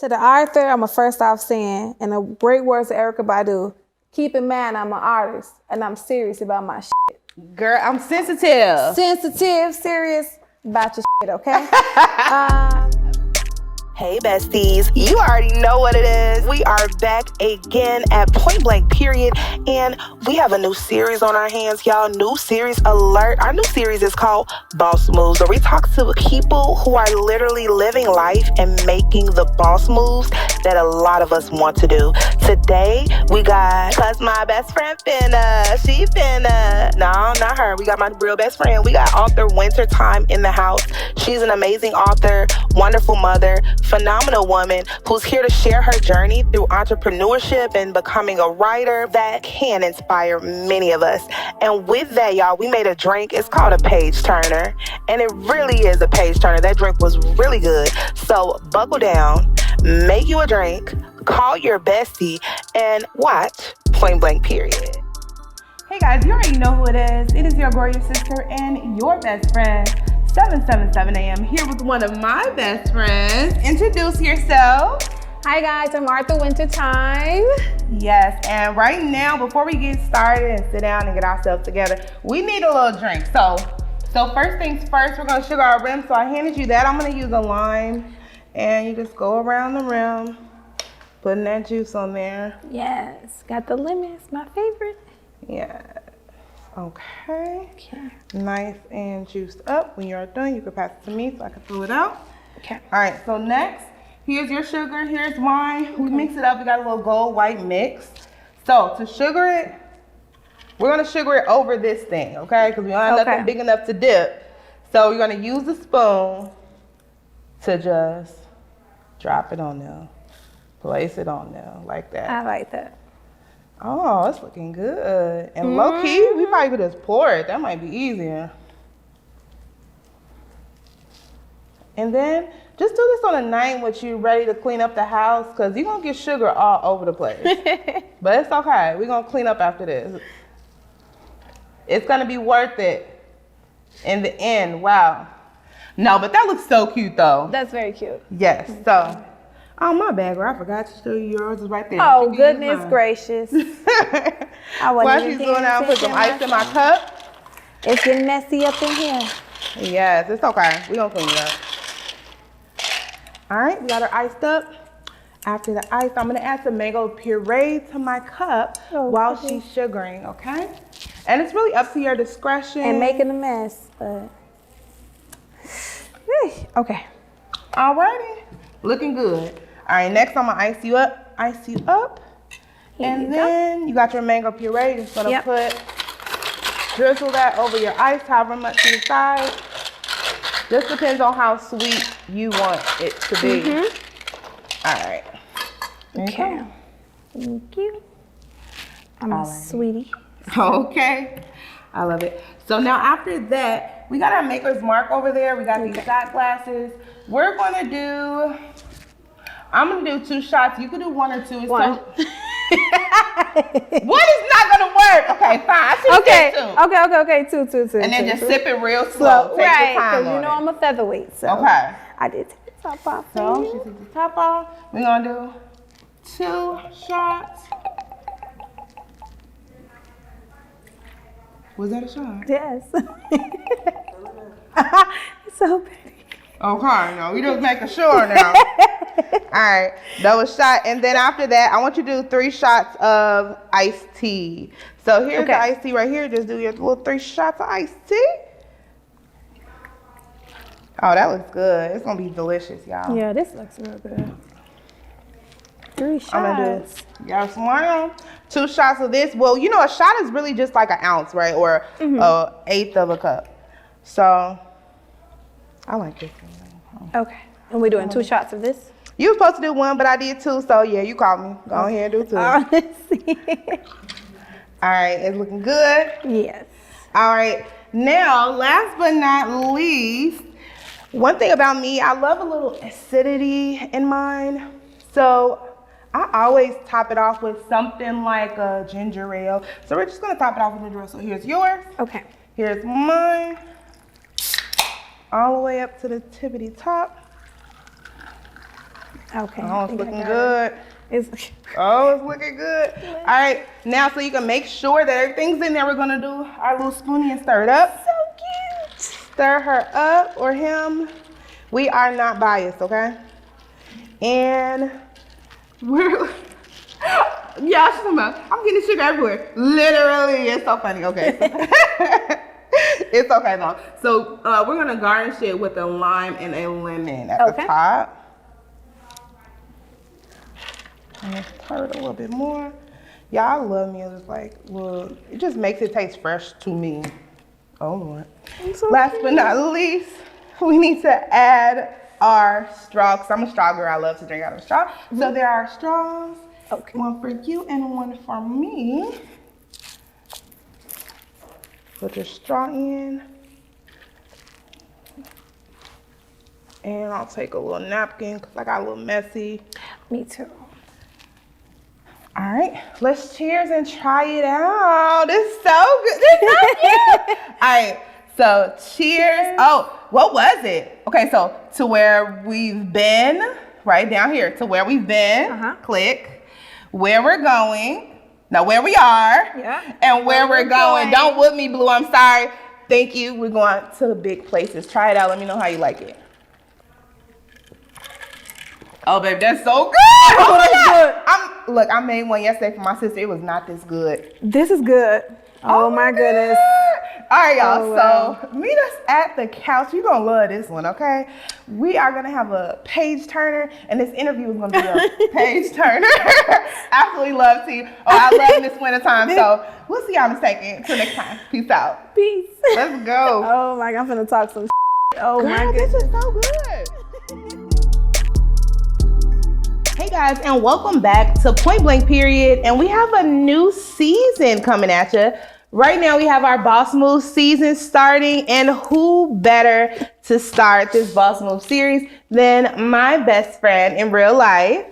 To the author, I'm going to first off saying, in the great words of Erykah Badu, keep in mind I'm an artist and I'm serious about my shit. Girl, I'm sensitive. Sensitive, serious about your shit, okay? Hey besties, you already know what it is. We are back again at Point Blank Period, and we have a new series on our hands, y'all. New series alert. Our new series is called Boss Moves, where we talk to people who are literally living life and making the boss moves that a lot of us want to do. Today, we got, plus my best friend Finna. She Finna. No, not her. We got my real best friend. We got author Wynta Time in the house. She's an amazing author, wonderful mother, phenomenal woman who's here to share her journey through entrepreneurship and becoming a writer that can inspire many of us. And with that, y'all, we made a drink. It's called a page turner, and it really is a page turner. That drink was really good. So buckle down, make you a drink, call your bestie, and watch Point Blank Period. Hey guys, you already know who it is. It is your girl, your sister, and your best friend, 777 AM, here with one of my best friends. Introduce yourself. Hi guys, I'm Author Wynta Time. Yes, and right now, before we get started and sit down and get ourselves together, we need a little drink. So first things first, we're gonna sugar our rim. So I handed you that. I'm gonna use a lime, and you just go around the rim, putting that juice on there. Yes, got the lemon, it's my favorite. Yeah. Okay. Nice and juiced up. When you're done, you can pass it to me so I can fill it out. Okay. All right, so next, here's your sugar, here's mine. We mix it up. We got a little gold white mix. So to sugar it, we're gonna sugar it over this thing, okay? Because we don't have nothing big enough to dip. So we're gonna use the spoon to just drop it on there. Place it on there like that. I like that. Oh, it's looking good. And low key, we probably could just pour it. That might be easier. And then just do this on a night when you're ready to clean up the house, because you're going to get sugar all over the place. But it's okay. We're going to clean up after this. It's going to be worth it in the end. Wow. No, but that looks so cute, though. That's very cute. Yes. So. Oh, my bad, girl. I forgot to show you yours is right there. Oh, goodness gracious. While she's doing that, I'll put some ice in my cup. It's getting messy up in here. Yes, it's okay. We're going to clean it up. All right, we got her iced up. After the ice, I'm going to add some mango puree to my cup while she's sugaring, okay? And it's really up to your discretion. And making a mess, but... Okay. All righty. Looking good. All right, next I'm gonna ice you up. And then you got your mango puree. Just gonna drizzle that over your ice, however much you decide. Just depends on how sweet you want it to be. All right. Okay. Thank you. I'm a sweetie. Okay. I love it. So now after that, we got our maker's mark over there. We got these shot glasses. We're gonna do, I'm gonna do 2 shots. You could do 1 or 2. One. One is not gonna work. Okay, fine. Okay. Two. And then just sip it real slow. Take your time because on you know it. I'm a featherweight, so okay. I did take the top off. So she took the top off. We're gonna do 2 shots. Was that a shot? Yes. It's so pretty. Okay, no, we just making sure now. All right, that was shot. And then after that, I want you to do 3 shots of iced tea. So here's the iced tea right here. Just do your little 3 shots of iced tea. Oh, that looks good. It's going to be delicious, y'all. Yeah, this looks real good. 3 shots. I'm going to do, yes, 1, 2 shots of this. Well, you know, a shot is really just like an ounce, right? Or an 1/8 of a cup. So I like this one. Okay. And we're doing 2 shots of this? You were supposed to do 1, but I did 2. So yeah, you called me. Go ahead and do 2. Let's see. All right, it's looking good. Yes. All right. Now, last but not least, one thing about me, I love a little acidity in mine. So I always top it off with something like a ginger ale. So we're just gonna top it off with ginger ale. So here's yours. Okay. Here's mine. All the way up to the tippity top. Okay. Oh, it's looking good. It's Oh, it's looking good. All right, now so you can make sure that everything's in there, we're gonna do our little spoonie and stir it up. so cute. Stir her up or him. We are not biased, okay? And we're, yeah, she's talking about, I'm getting sugar everywhere. Literally, it's so funny, okay. It's okay though. So we're gonna garnish it with a lime and a lemon at the top. And stir it a little bit more. Y'all love me. It's like, well, it just makes it taste fresh to me. Oh Lord. Last but not least, we need to add our straw. Cause I'm a straw girl. I love to drink out of a straw. So there are straws. Okay. One for you and one for me. Put your straw in. And I'll take a little napkin because I got a little messy. Me too. All right, let's cheers and try it out. It's so good. It's so cute. All right, so cheers. Oh, what was it? Okay, so to where we've been, right down here, to where we've been, click. Where we're going, now where we are, and where we're going. Don't whoop me, Blue, I'm sorry. Thank you, we're going to the big places. Try it out, let me know how you like it. Oh, baby, that's so good. Oh, that's good. Look, I made one yesterday for my sister. It was not this good. This is good. Oh my goodness. All right, y'all. Oh, wow. So meet us at the couch. You're going to love this one, okay? We are going to have a page turner, and this interview is going to be a page turner. Absolutely love tea. Oh, I love this winter time. So we'll see y'all in a second. Until next time. Peace out. Peace. Let's go. Oh my God, I'm finna talk some Oh Girl, my goodness. This is so good. Hey guys, and welcome back to Point Blank Period, and we have a new season coming at you. Right now we have our Boss Move season starting, and who better to start this Boss Move series than my best friend in real life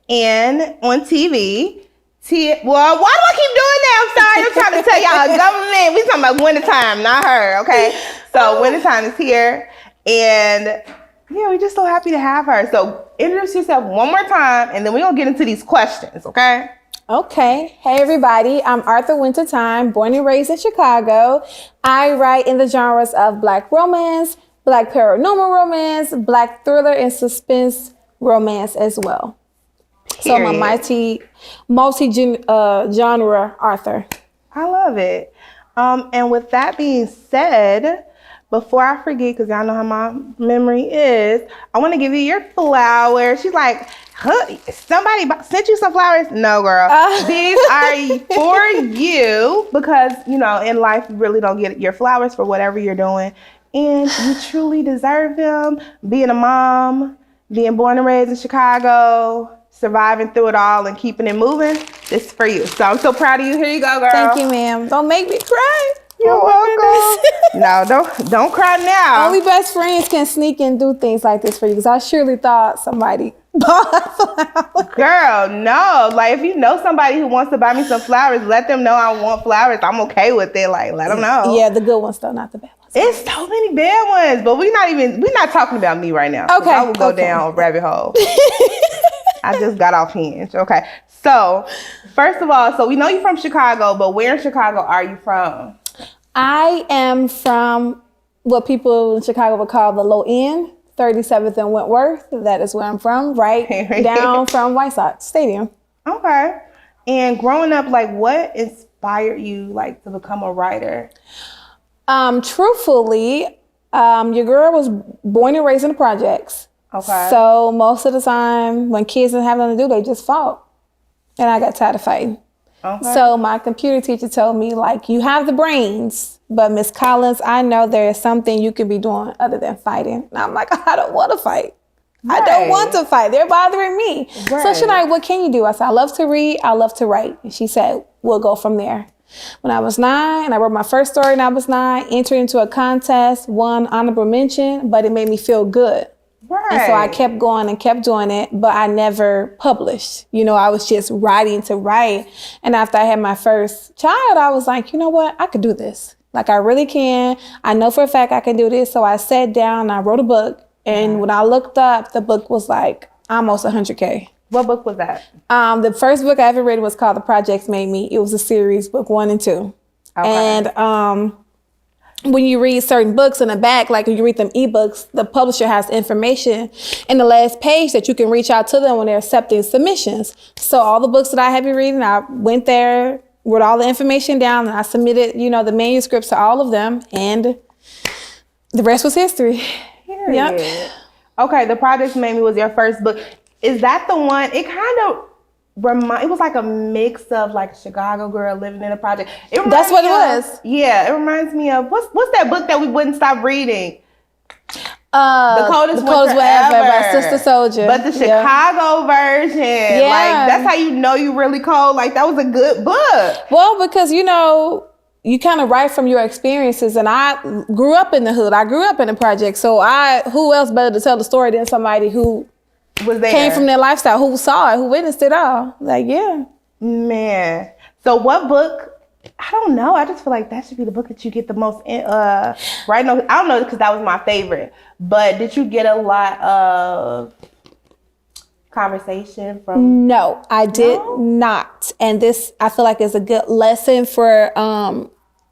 and on TV. Well, why do I keep doing that? I'm sorry, I'm trying to tell y'all government. We talking about Wynta Time, not her, okay? So Wynta Time is here, and yeah, we're just so happy to have her. So introduce yourself one more time, and then we're going to get into these questions, okay? Okay. Hey, everybody. I'm Wynta Time, born and raised in Chicago. I write in the genres of Black romance, Black paranormal romance, Black thriller, and suspense romance as well. So I'm a multi-genre author. I love it. And with that being said, before I forget, because y'all know how my memory is, I want to give you your flowers. She's like, huh, somebody sent you some flowers? No, girl. These are for you because, you know, in life, you really don't get your flowers for whatever you're doing. And you truly deserve them. Being a mom, being born and raised in Chicago, surviving through it all and keeping it moving, this is for you. So I'm so proud of you. Here you go, girl. Thank you, ma'am. Don't make me cry. You're welcome. No, don't cry now. Only best friends can sneak and do things like this for you because I surely thought somebody bought flowers. Girl, no. Like, if you know somebody who wants to buy me some flowers, let them know I want flowers. I'm okay with it. Like, let them know. Yeah, the good ones though, not the bad ones. It's so many bad ones, but we're not talking about me right now. Okay. I will go down a rabbit hole. I just got off hinge. Okay. So, first of all, so we know you're from Chicago, but where in Chicago are you from? I am from what people in Chicago would call the low end, 37th and Wentworth. That is where I'm from, right down from White Sox Stadium. Okay. And growing up, like, what inspired you, like, to become a writer? Truthfully, your girl was born and raised in the projects. Okay. So most of the time when kids didn't have nothing to do, they just fought. And I got tired of fighting. Okay. So my computer teacher told me, like, you have the brains, but Miss Collins, I know there is something you could be doing other than fighting. And I'm like, I don't want to fight. Right. I don't want to fight. They're bothering me. Right. So she's like, what can you do? I said, I love to read. I love to write. And she said, we'll go from there. When I was 9, I wrote my first story when I was 9, entered into a contest, won honorable mention, but it made me feel good. Right. And so I kept going and kept doing it, but I never published. You know, I was just writing to write. And after I had my first child, I was like, you know what? I could do this. Like, I really can. I know for a fact I can do this. So I sat down and I wrote a book. And when I looked up, the book was like almost 100K. What book was that? The first book I ever read was called The Projects Made Me. It was a series, book 1 and 2. Okay. And when you read certain books in the back, like when you read them ebooks, the publisher has information in the last page that you can reach out to them when they're accepting submissions. So all the books that I have been reading, I went there, wrote all the information down, and I submitted, the manuscripts to all of them, and the rest was history. Period. Yep. Okay, The Projects Made Me was your first book. Is that the one? It kind of it was like a mix of like a Chicago girl living in a project. That's what it was. Yeah, it reminds me of what's that book that we wouldn't stop reading? The Coldest Winter Ever by Sister Soldier. But the Chicago version, like that's how you know you really cold. Like that was a good book. Well, because you kind of write from your experiences, and I grew up in the hood. I grew up in the project, so who else better to tell the story than somebody who was there, came from their lifestyle, who saw it, who witnessed it all. Like, yeah. Man. So what book? I don't know. I just feel like that should be the book that you get the most right now. I don't know, because that was my favorite. But did you get a lot of conversation from? No, I did not. And this, I feel like, is a good lesson for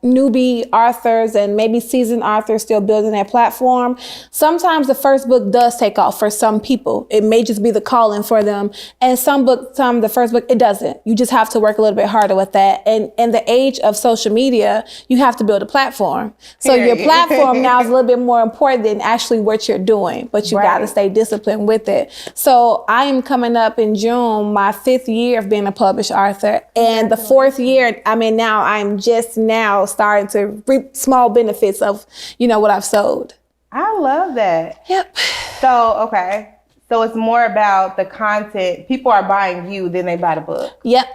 newbie authors and maybe seasoned authors still building their platform. Sometimes the first book does take off for some people. It may just be the calling for them. And the first book, it doesn't. You just have to work a little bit harder with that. And in the age of social media, you have to build a platform. So your platform now is a little bit more important than actually what you're doing, but you got to stay disciplined with it. So I am coming up in June, my 5th year of being a published author. And the 4th year, now I'm just now starting to reap small benefits of, what I've sold. I love that. Yep. So, okay. So it's more about the content. People are buying you, then they buy the book. Yep.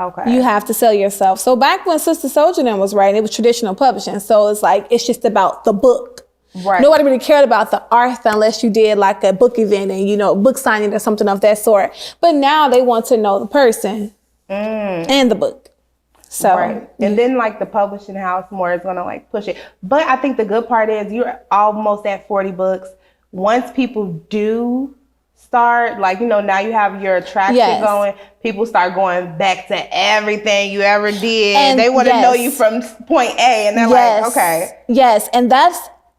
Okay. You have to sell yourself. So back when Sister Soldier was writing, it was traditional publishing. So it's like, it's just about the book. Right. Nobody really cared about the art unless you did like a book event and, book signing or something of that sort. But now they want to know the person and the book. So, right. And then like the publishing house more is going to like push it. But I think the good part is you're almost at 40 books. Once people do start, like, now you have your attraction going, people start going back to everything you ever did. And they want to know you from point A, and they're like, okay. Yes. And that's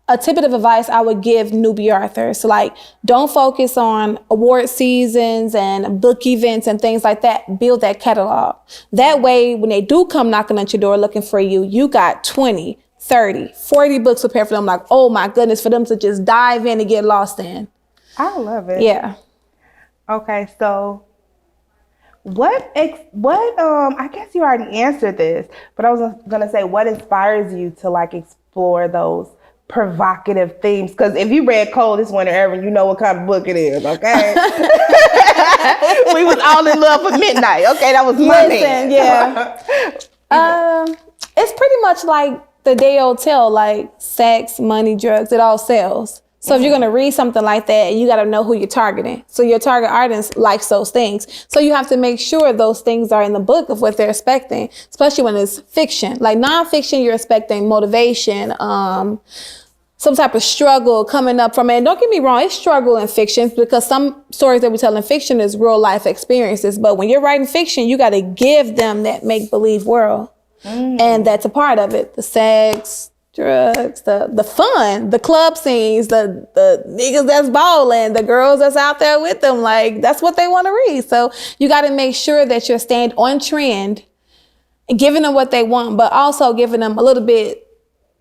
a tidbit of advice I would give newbie authors. Like, don't focus on award seasons and book events and things like that. Build that catalog. That way, when they do come knocking at your door looking for you, you got 20, 30, 40 books prepared for them. Like, oh my goodness, for them to just dive in and get lost in. I love it. Yeah. Okay, so what I guess you already answered this, but I was gonna say, what inspires you to like explore those provocative themes? Because if you read Coldest Winter Ever, you know what kind of book it is, okay? We was all in love for midnight. Okay, that was my man. Yeah. It's pretty much like the day old tale, like sex, money, drugs, it all sells. So if you're going to read something like that, you got to know who you're targeting. So your target audience likes those things. So you have to make sure those things are in the book of what they're expecting, especially when it's fiction. Like nonfiction, you're expecting motivation, some type of struggle coming up from it. And don't get me wrong, it's struggle in fiction because some stories that we tell in fiction is real life experiences. But when you're writing fiction, you got to give them that make-believe world. And that's a part of it. The sex, drugs, the fun, the club scenes, the niggas that's balling, the girls that's out there with them. Like, that's what they want to read. So you got to make sure that you're staying on trend and giving them what they want, but also giving them a little bit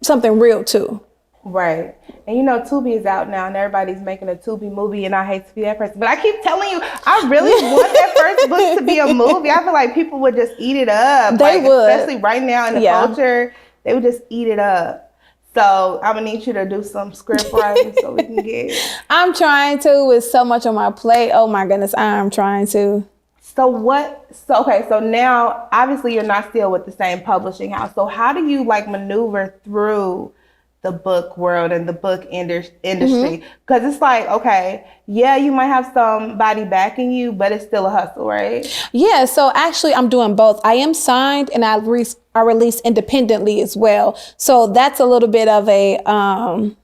something real too. Right. And Tubi is out now and everybody's making a Tubi movie, and I hate to be that person, but I keep telling you, I really want that first book to be a movie. I feel like people would just eat it up. They would. Especially right now in the culture, they would just eat it up. So I'm gonna need you to do some script writing so we can get it. I'm trying to, with so much on my plate. Oh my goodness, I'm trying to. So now obviously you're not still with the same publishing house. So how do you like maneuver through the book world and the book industry? Because it's like, okay, yeah, you might have somebody backing you, but it's still a hustle, right? Yeah, so actually I'm doing both. I am signed and I release independently as well. So that's a little bit of a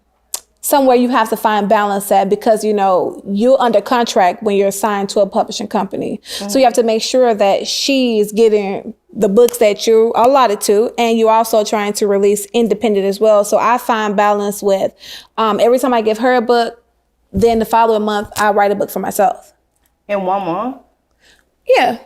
somewhere you have to find balance at, because, you know, you're under contract when you're assigned to a publishing company. Mm-hmm. So you have to make sure that she's getting the books that you're allotted to, and you're also trying to release independent as well. So I find balance with every time I give her a book, then the following month I write a book for myself. In 1 month? Yeah.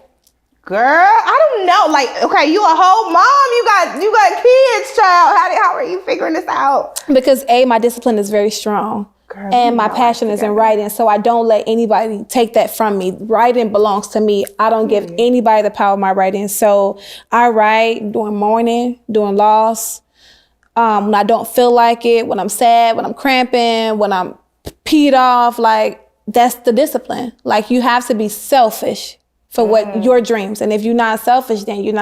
Girl, I don't know. Like, okay, you a whole mom. You got kids, child. How are you figuring this out? Because my discipline is very strong. Girl, and my passion is in writing, so I don't let anybody take that from me. Writing belongs to me. I don't give anybody the power of my writing. So I write during mourning, during loss, when I don't feel like it, when I'm sad, when I'm cramping, when I'm peed off. Like, that's the discipline. Like, you have to be selfish for what your dreams. And if you're not selfish, then you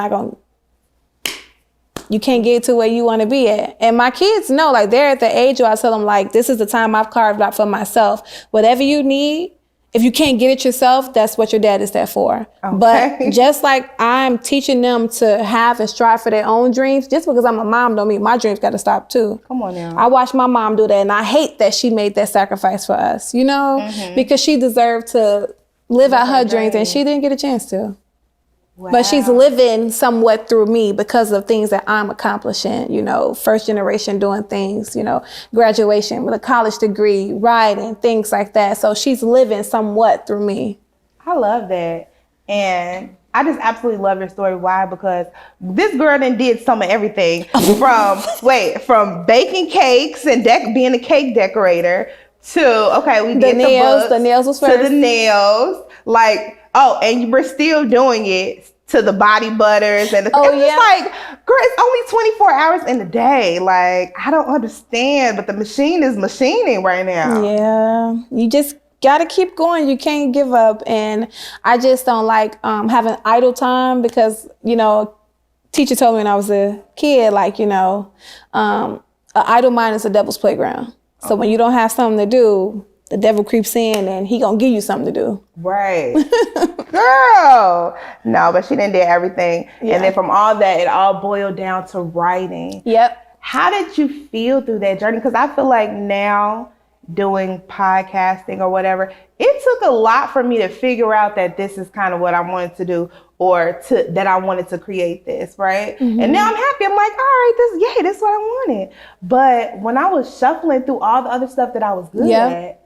can't get to where you want to be at. And my kids know, like, they're at the age where I tell them, like, this is the time I've carved out for myself. Whatever you need, if you can't get it yourself, that's what your dad is there for. Okay. But just like I'm teaching them to have and strive for their own dreams, just because I'm a mom don't mean my dreams got to stop too. Come on now. I watched my mom do that, and I hate that she made that sacrifice for us, you know, because she deserved to live out her dreams, and she didn't get a chance to. Wow. But she's living somewhat through me because of things that I'm accomplishing, you know, first generation doing things, you know, graduation with a college degree, writing, things like that. So she's living somewhat through me. I love that. And I just absolutely love your story. Why? Because this girl then did some of everything from baking cakes and being a cake decorator to, okay, we did the nails was first. To the nails, like, and we're still doing it to the body butters and it's like, girl, it's only 24 hours in the day. Like, I don't understand, but the machine is machining right now. Yeah, you just gotta keep going. You can't give up. And I just don't like having idle time, because, you know, teacher told me when I was a kid, like, you know, an idle mind is a devil's playground. So when you don't have something to do, the devil creeps in and he gonna give you something to do. Right. Girl. No, but she done did everything. Yeah. And then from all that, it all boiled down to writing. Yep. How did you feel through that journey? Because I feel like now doing podcasting or whatever, it took a lot for me to figure out that this is kind of what I wanted to do, or that I wanted to create this, right? Mm-hmm. And now I'm happy. I'm like, all right, this is what I wanted. But when I was shuffling through all the other stuff that I was good at,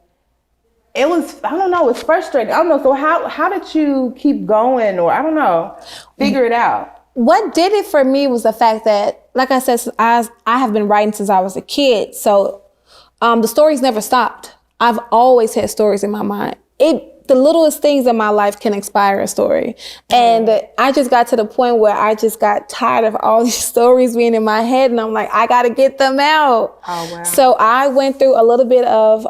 it was, I don't know, it's frustrating. I don't know. So how did you keep going, or I don't know, figure it out? What did it for me was the fact that, like I said, I have been writing since I was a kid. So the stories never stopped. I've always had stories in my mind. The littlest things in my life can inspire a story. And I just got to the point where I just got tired of all these stories being in my head, and I'm like, I got to get them out. Oh, wow. So I went through a little bit of,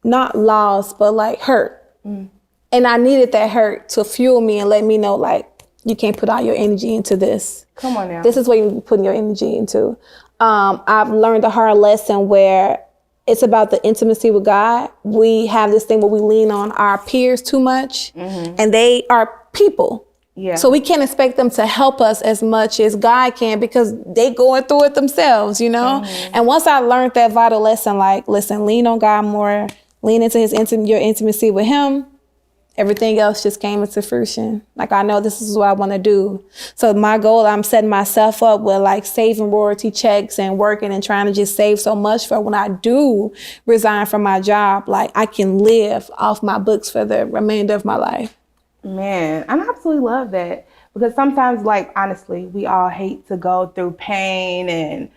not loss, but like hurt. Mm. And I needed that hurt to fuel me and let me know, like, you can't put all your energy into this. Come on now. This is what you're putting your energy into. I've learned a hard lesson where it's about the intimacy with God. We have this thing where we lean on our peers too much, and they are people. Yeah. So we can't expect them to help us as much as God can, because they going through it themselves, you know? Mm-hmm. And once I learned that vital lesson, like, listen, lean on God more, lean into your intimacy with him, everything else just came into fruition. Like, I know this is what I want to do. So my goal, I'm setting myself up with like saving royalty checks and working and trying to just save so much for when I do resign from my job, like I can live off my books for the remainder of my life. Man, I absolutely love that, because sometimes, like, honestly, we all hate to go through pain and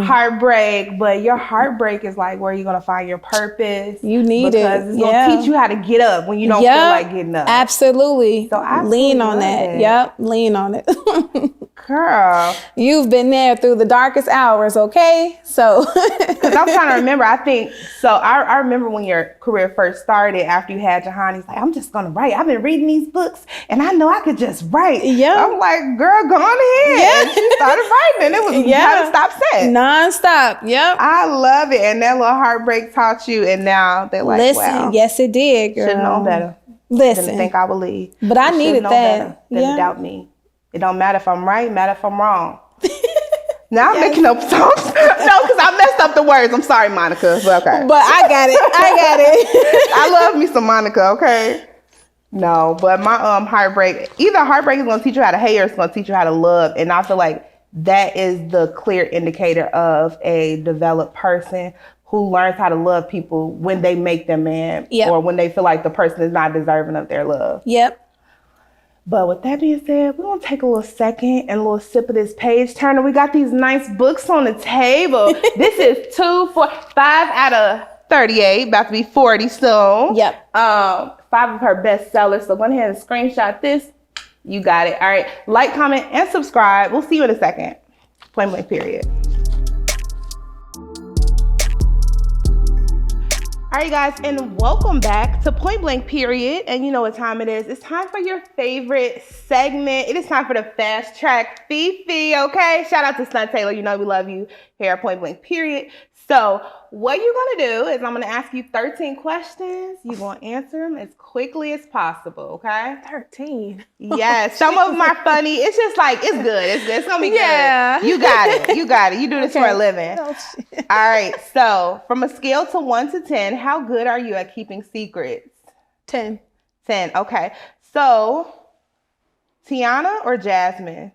heartbreak, but your heartbreak is like where you're going to find your purpose. You need because it's going to teach you how to get up when you don't feel like getting up. Absolutely. So I lean on that. Yep, lean on it. Girl. You've been there through the darkest hours, okay? So. Because I'm trying to remember, I remember when your career first started after you had Jahan, he's like, I'm just going to write. I've been reading these books and I know I could just write. Yeah. I'm like, girl, go on ahead. Yeah. And she started writing, and it was how to stop saying. Non-stop. Yep. I love it. And that little heartbreak taught you, and now they're like, listen, wow. Yes, it did, girl. Should have known better. Listen. Didn't think I would leave. But I needed that. Better than to doubt me. It don't matter if I'm right, matter if I'm wrong. Now I'm making up songs. No, because I messed up the words. I'm sorry, Monica. But okay. But I got it. I love me some Monica, okay? No, but my heartbreak, either heartbreak is going to teach you how to hate or it's going to teach you how to love. And I feel like that is the clear indicator of a developed person who learns how to love people when they make them mad or when they feel like the person is not deserving of their love. Yep. But with that being said, we're going to take a little second and a little sip of this page turner. We got these nice books on the table. This is 5 out of 38, about to be 40 soon. Yep. 5 of her bestsellers. So go ahead and screenshot this. You got it. All right. Like, comment, and subscribe. We'll see you in a second. Point blank period. All right, guys, and welcome back to Point Blank Period. And you know what time it is. It's time for your favorite segment. It is time for the fast track Fifi, okay? Shout out to Stunt Taylor. You know we love you here at Point Blank Period. So what you're going to do is I'm going to ask you 13 questions. You're going to answer them as quickly as possible, okay? 13? Yes. Some of them are funny. It's just like, it's good. It's good. It's going to be good. You got it. You got it. You do this for a living. Oh, shit. All right. So from a scale to 1 to 10, how good are you at keeping secrets? 10. 10. Okay. So Tiana or Jasmine?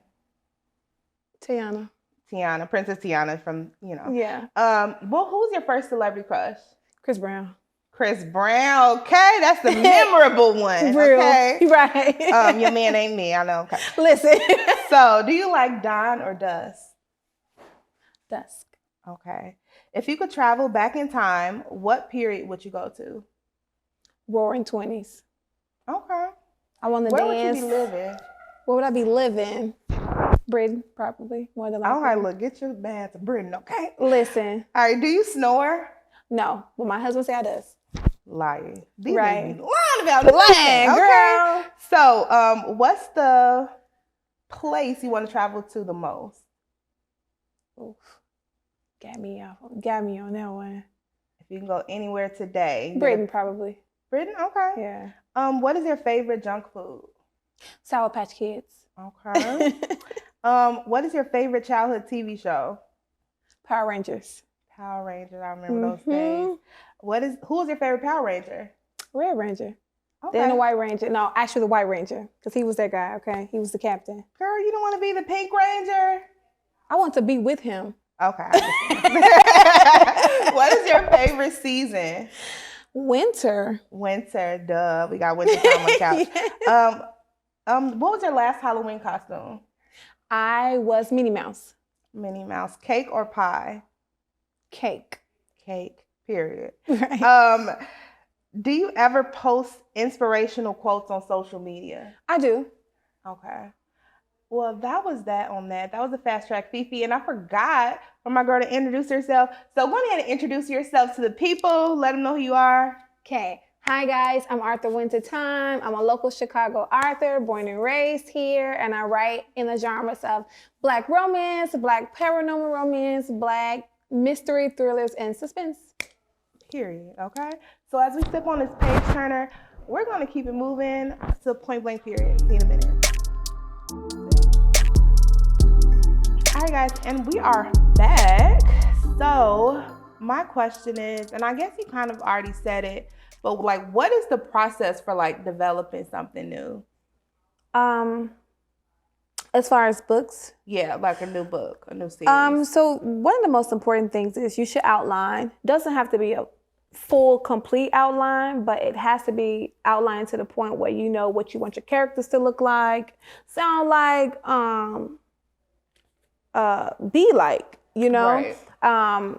Tiana. Tiana, Princess Tiana from, you know. Yeah. Well, who's your first celebrity crush? Chris Brown. Chris Brown. Okay, that's the memorable one. Real. Okay. Right. Your man ain't me. I know. Okay. Listen. So, do you like dawn or dusk? Dusk. Okay. If you could travel back in time, what period would you go to? Roaring 20s. Okay. I want to Where dance. would you be living? Where would I be living? Britain, probably. More than likely. All right, look, get your man to Britain, okay? Listen. All right, do you snore? No, but my husband said I does. Lying. These Right. lying about it. Lying, Okay. girl. So, what's the place you want to travel to the most? Oof. Got me on that one. If you can go anywhere today. Britain, probably. Britain? Okay. Yeah. What is your favorite junk food? Sour Patch Kids. Okay. What is your favorite childhood TV show? Power Rangers. Power Rangers. I remember those days. Who is your favorite Power Ranger? Red Ranger. Okay. Then the White Ranger. No, actually the White Ranger. Because he was that guy, okay? He was the captain. Girl, you don't want to be the Pink Ranger? I want to be with him. Okay. What is your favorite season? Winter. Winter, duh. We got winter time on the couch. What was your last Halloween costume? I was Minnie Mouse. Minnie Mouse. Cake or pie? Cake. Cake, period. Right. Do you ever post inspirational quotes on social media? I do. Okay. Well, that was that on that. That was a fast track Fifi. And I forgot for my girl to introduce herself. So go ahead and introduce yourself to the people. Let them know who you are. Okay. Hi guys, I'm author Wynta Time. I'm a local Chicago author, born and raised here, and I write in the genres of Black romance, Black paranormal romance, Black mystery thrillers, and suspense. Period. Okay. So as we sip on this page turner, we're going to keep it moving to point blank period. See you in a minute. All right, guys, and we are back. So my question is, and I guess you kind of already said it, but like, what is the process for like developing something new? As far as books? Yeah, like a new book, a new series. So one of the most important things is you should outline. Doesn't have to be a full, complete outline, but it has to be outlined to the point where you know what you want your characters to look like, sound like, be like, you know? Right.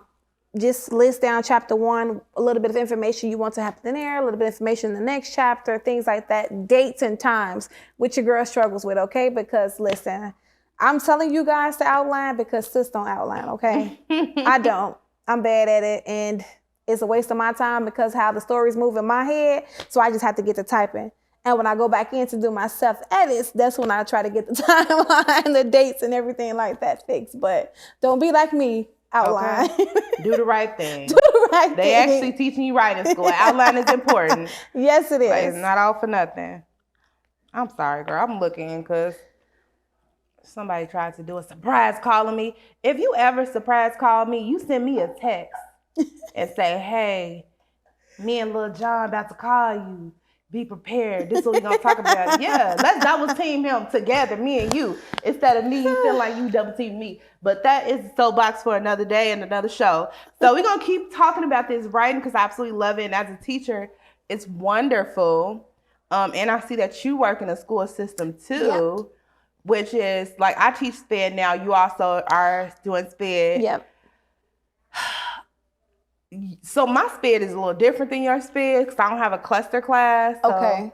Just list down chapter 1, a little bit of information you want to happen there, a little bit of information in the next chapter, things like that, dates and times, which your girl struggles with, okay? Because listen, I'm telling you guys to outline because sis don't outline, okay? I don't. I'm bad at it, and it's a waste of my time because how the stories move in my head, so I just have to get to typing. And when I go back in to do my self-edits, that's when I try to get the timeline, the dates, and everything like that fixed. But don't be like me. Outline. Okay. Do the right thing. Do the right thing. They actually teaching you right in school. Outline is important. Yes, it is. But it's not all for nothing. I'm sorry, girl. I'm looking because somebody tried to do a surprise calling me. If you ever surprise call me, you send me a text and say, hey, me and Lil John about to call you. Be prepared. This is what we're going to talk about. Yeah, let's double team him together, me and you, instead of me feeling like you double team me. But that is soapbox for another day and another show. So we're going to keep talking about this writing because I absolutely love it. And as a teacher, it's wonderful. And I see that you work in a school system too, which is like, I teach SPED now. You also are doing SPED. Yep. So my SPED is a little different than your SPED because I don't have a cluster class. So,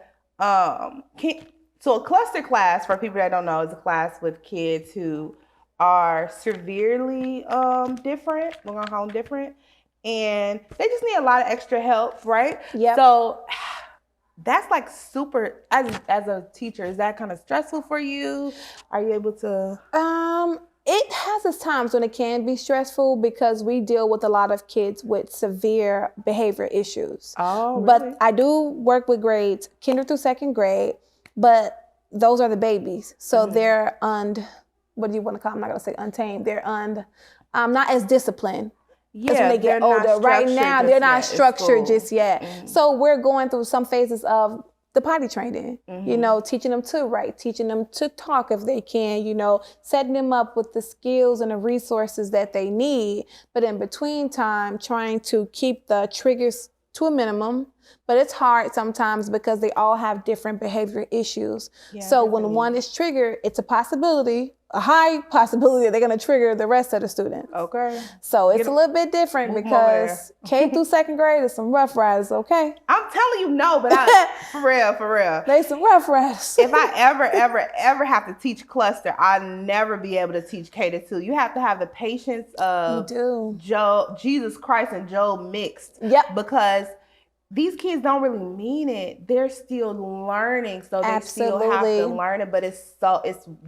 okay. So a cluster class, for people that don't know, is a class with kids who are severely different. We're going to call them different. And they just need a lot of extra help, right? Yeah. So that's like super, as a teacher, is that kind of stressful for you? Are you able to? It has its times when it can be stressful because we deal with a lot of kids with severe behavior issues. Oh, really? But I do work with grades, kinder through second grade, but those are the babies. So they're what do you want to call them? I'm not going to say untamed. They're not as disciplined. Yeah, when they get older. Right now, they're not structured just yet. Mm-hmm. So we're going through some phases of the potty training, teaching them to write, teaching them to talk if they can, setting them up with the skills and the resources that they need. But in between time, trying to keep the triggers to a minimum. But it's hard sometimes because they all have different behavior issues. Yeah, so when one is triggered, it's a high possibility that they're going to trigger the rest of the students. Okay. So it's a little bit different because K through second grade is some rough riders, okay? I'm telling you no, but for real. They some rough riders. If I ever have to teach cluster, I'll never be able to teach K to 2. You have to have the patience of Jesus Christ and Job mixed. Yep. Because these kids don't really mean it. They're still learning, so they still have to learn it. But it's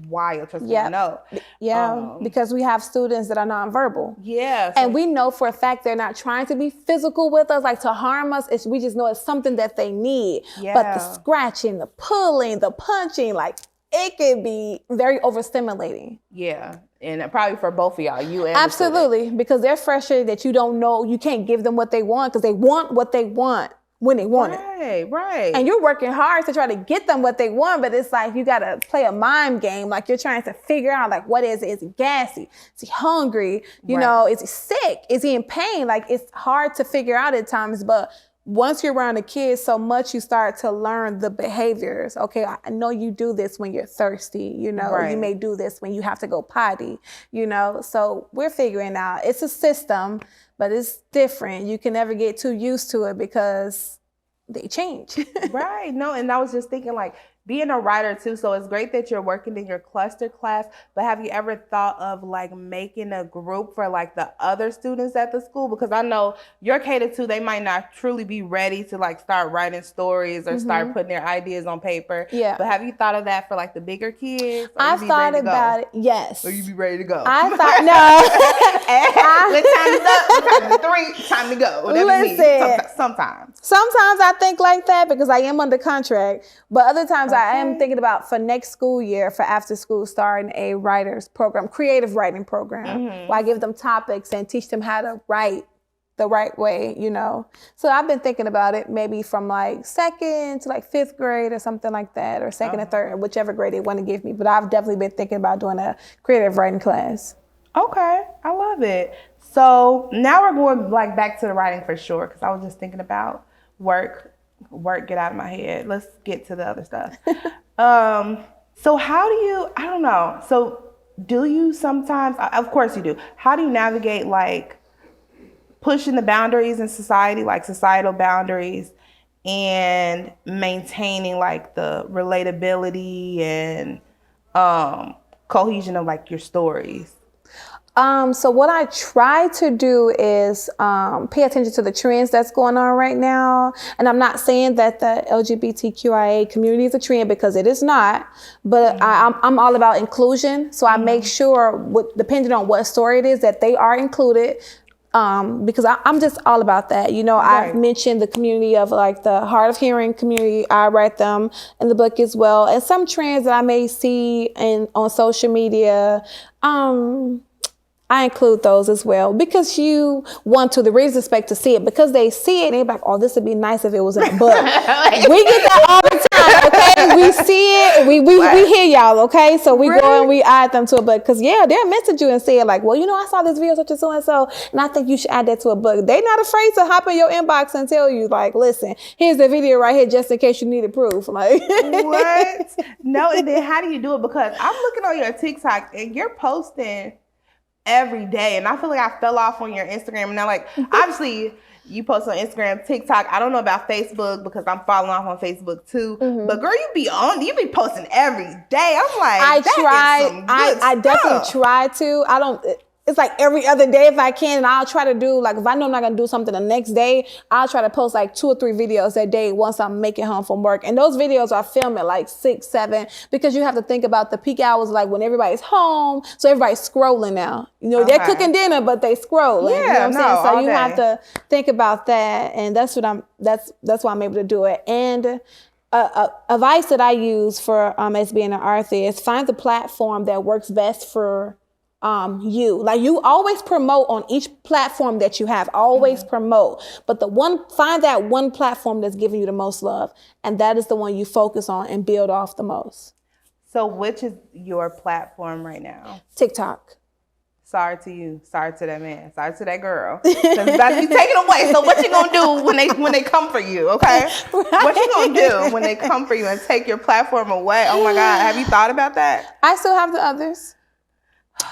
wild. Trust me, I know. Yeah, because we have students that are nonverbal. Yeah, and we know for a fact they're not trying to be physical with us, like to harm us. We just know it's something that they need. Yeah. But the scratching, the pulling, the punching, like it could be very overstimulating. Yeah. And probably for both of y'all, you and absolutely, because they're frustrated that you don't know, you can't give them what they want because they want what they want when they want it. Right. And you're working hard to try to get them what they want, but it's like you got to play a mind game. Like you're trying to figure out, like, what is it? Is he gassy? Is he hungry? Is he sick? Is he in pain? Like it's hard to figure out at times, but once you're around the kids so much, you start to learn the behaviors. Okay, I know you do this when you're thirsty, you may do this when you have to go potty, So we're figuring out. It's a system, but it's different. You can never get too used to it because they change. Right. No, and I was just thinking like, being a writer too, so it's great that you're working in your cluster class, but have you ever thought of like making a group for like the other students at the school? Because I know your K-2, they might not truly be ready to like start writing stories or start putting their ideas on paper. Yeah. But have you thought of that for like the bigger kids? I've thought about it, yes. Or you be ready to go? I thought, no. Time to 3, time to go. Listen. Sometimes I think like that because I am under contract, but other times I am thinking about for next school year, for after school, starting a writer's program, creative writing program, where I give them topics and teach them how to write the right way, So I've been thinking about it maybe from like 2nd to like 5th grade or something like that, or 2nd and 3rd, whichever grade they want to give me. But I've definitely been thinking about doing a creative writing class. Okay, I love it. So now we're going like back to the writing for sure, because I was just thinking about work, get out of my head. Let's get to the other stuff. So how do you, I don't know. So do you sometimes, of course you do. How do you navigate like pushing the boundaries in society, like societal boundaries, and maintaining like the relatability and cohesion of like your stories? So what I try to do is pay attention to the trends that's going on right now. And I'm not saying that the LGBTQIA community is a trend, because it is not. But I'm all about inclusion. So I make sure, depending on what story it is, that they are included. because I'm just all about that. You know, Right. I've mentioned the community of like the hard of hearing community. I write them in the book as well. And some trends that I may see on social media, I include those as well because you want to. The readers expect to see it because they see it and they're like, oh, this would be nice if it was in a book. We get that all the time, okay? We see it, we hear y'all, okay? So we go and we add them to a book because, yeah, they'll message you and say like, well, you know, I saw this video such and so, and I think you should add that to a book. They're not afraid to hop in your inbox and tell you like, listen, here's the video right here just in case you needed proof. Like, what? No, and then how do you do it? Because I'm looking on your TikTok and you're posting every day, and I feel like I fell off on your Instagram. And now, like, obviously, you post on Instagram, TikTok. I don't know about Facebook because I'm falling off on Facebook too. Mm-hmm. But girl, you be posting every day. I'm like, I definitely try to. I don't. It's like every other day if I can, and I'll try to do, like, if I know I'm not going to do something the next day, I'll try to post like 2 or 3 videos that day once I'm making home from work. And those videos are filmed at like 6, 7, because you have to think about the peak hours, like when everybody's home. So everybody's scrolling now. You know, they're cooking dinner, but they scrolling. Yeah, you know what I'm saying? So you day. have to think about that. And that's why I'm able to do it. And advice that I use for as being an author is find the platform that works best for you. Like, you always promote on each platform that you have, always promote, but find that one platform that's giving you the most love, and that is the one you focus on and build off the most. So which is your platform right now? TikTok. Sorry to you. Sorry to that man. Sorry to that girl. It's about to be taken away. So what you gonna do when they come for you, okay? What you gonna do when they come for you and take your platform away? Oh my God, have you thought about that? I still have the others.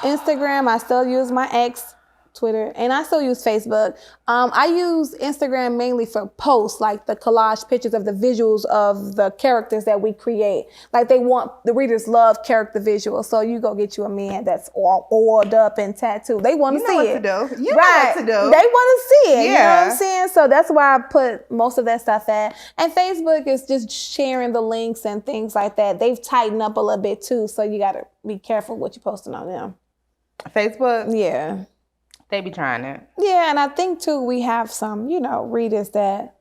Instagram, I still use my ex, Twitter, and I still use Facebook. I use Instagram mainly for posts, like the collage pictures of the visuals of the characters that we create. Like, the readers love character visuals. So you go get you a man that's all oiled up and tattooed. They want to see it. You know what to do. They want to see it. Yeah. You know what I'm saying? So that's why I put most of that stuff at. And Facebook is just sharing the links and things like that. They've tightened up a little bit too. So you got to be careful what you're posting on them. Facebook? Yeah. They be trying it. Yeah, and I think too we have some, readers that,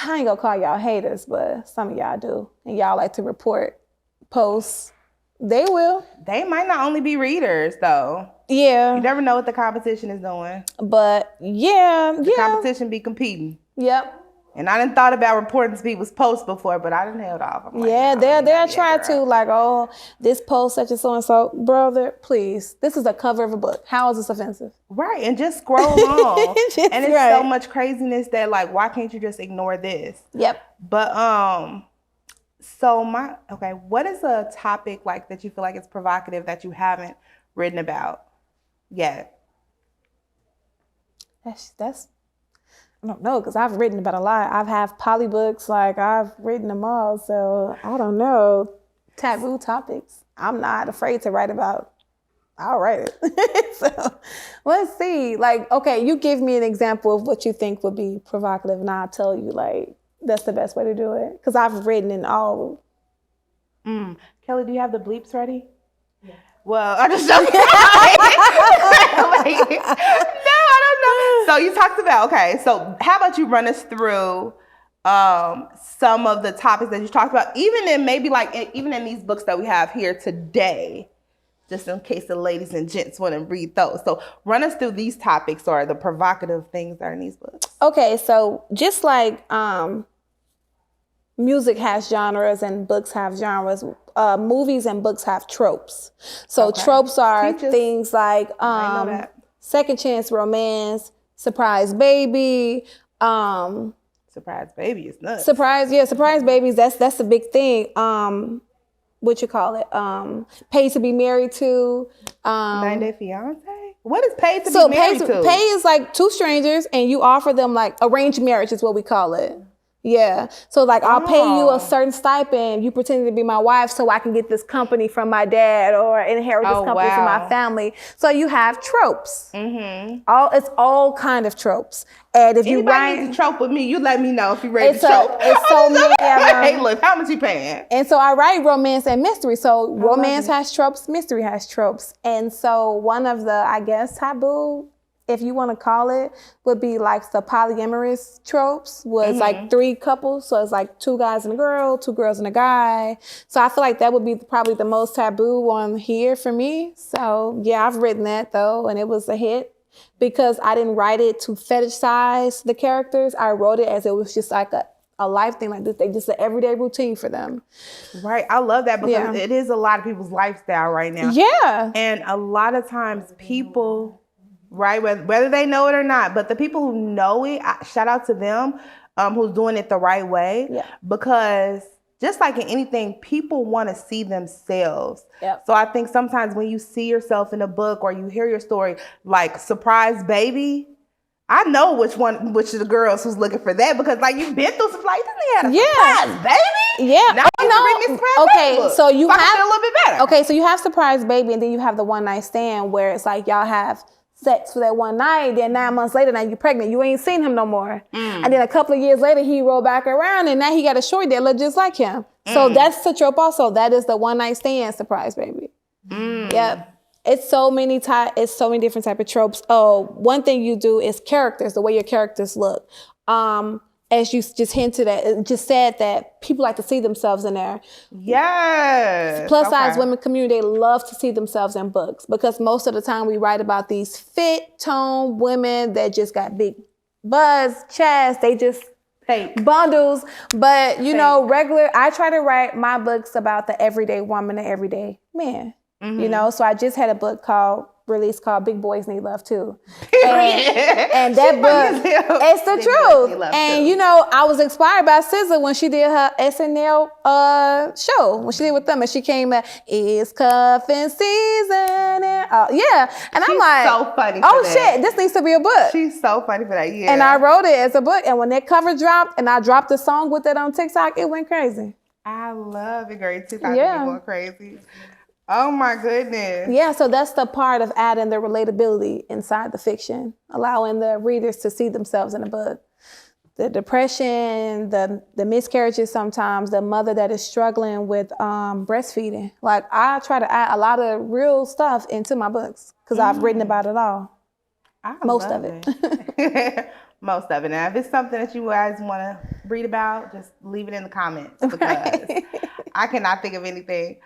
I ain't gonna call y'all haters, but some of y'all do. And y'all like to report posts. They will. They might not only be readers though. Yeah. You never know what the competition is doing. But the competition be competing. Yep. And I done thought about reporting to people's posts before, but I done held off. I'm like, yeah, they'll try to, like, oh, this post such and so. Brother, please, this is a cover of a book. How is this offensive? Right, and just scroll on. And it's so much craziness that, like, why can't you just ignore this? Yep. But what is a topic like that you feel like is provocative that you haven't written about yet? That's I don't know, because I've written about a lot. I've had poly books, like I've written them all. So I don't know. Taboo topics. I'm not afraid to write about. I'll write it. So let's see. Like, okay, you give me an example of what you think would be provocative, and I'll tell you, like, that's the best way to do it. Because I've written in all. Kelly, do you have the bleeps ready? Yeah. Well, I'm just joking. No, I don't know. So you talked about, so how about you run us through some of the topics that you talked about, even in these books that we have here today, just in case the ladies and gents want to read those. So run us through these topics or the provocative things that are in these books. Okay, so just like music has genres and books have genres, movies and books have tropes. So tropes are things like second chance romance, surprise baby. Surprise baby is nuts. Surprise babies. That's a big thing. What you call it? Paid to be married to. 90 Day Fiance. What is paid to be married to? Pay is like 2 strangers and you offer them, like, arranged marriage is what we call it. Yeah. So, like, I'll pay you a certain stipend. You pretend to be my wife so I can get this company from my dad or inherit this company from my family. So you have tropes. Mm-hmm. It's all kind of tropes. And if anybody needs a trope with me, you let me know if you're ready to trope. It's so many of them. Hey, look, how much you paying? And so I write romance and mystery. So romance has tropes, mystery has tropes. And so one of the, I guess, taboo if you want to call it, would be like the polyamorous tropes was like 3 couples. So it's like 2 guys and a girl, 2 girls and a guy. So I feel like that would be probably the most taboo on here for me. So yeah, I've written that though, and it was a hit because I didn't write it to fetishize the characters. I wrote it as it was just like a life thing, like this. They just an everyday routine for them. Right. I love that because it is a lot of people's lifestyle right now. Yeah. And a lot of times people, right, whether they know it or not, but the people who know it, shout out to them who's doing it the right way. Yeah. Because just like in anything, people want to see themselves. Yep. So I think sometimes when you see yourself in a book or you hear your story, like Surprise Baby, I know which of the girls who's looking for that because like you've been through some like this had a surprise baby. Yeah. Now you can read me Surprise Baby book. So you I have feel a little bit better. Okay, so you have Surprise Baby and then you have the one night stand where it's like y'all have sex for that one night, then 9 months later now you're pregnant. You ain't seen him no more. And then a couple of years later he rolled back around and now he got a shorty that look just like him. So that's the trope also. That is the one night stand Surprise Baby. Yep. It's so many different type of tropes. Oh, one thing you do is characters, the way your characters look. As you just hinted at, just said that people like to see themselves in there. Yes. Plus size women community, they love to see themselves in books because most of the time we write about these fit, toned women that just got big buzz, chest, they just fake bundles. But you know, I try to write my books about the everyday woman, the everyday man. You know, so I just had a book released called Big Boys Need Love Too. And that book, it's the truth. And you know, I was inspired by SZA when she did her SNL show, when she did with them, and she came at It's Cuffing Season. And I'm like, so funny oh for shit, that. this needs to be a book. She's so funny for that, yeah. And I wrote it as a book, and when that cover dropped and I dropped the song with it on TikTok, it went crazy. I love it, girl. TikTok is going crazy. Oh my goodness. Yeah, so that's the part of adding the relatability inside the fiction, allowing the readers to see themselves in the book. The depression, the miscarriages sometimes, the mother that is struggling with breastfeeding. Like I try to add a lot of real stuff into my books because I've written about it all. Most of it. Most of it. Now, if it's something that you guys want to read about, just leave it in the comments because I cannot think of anything.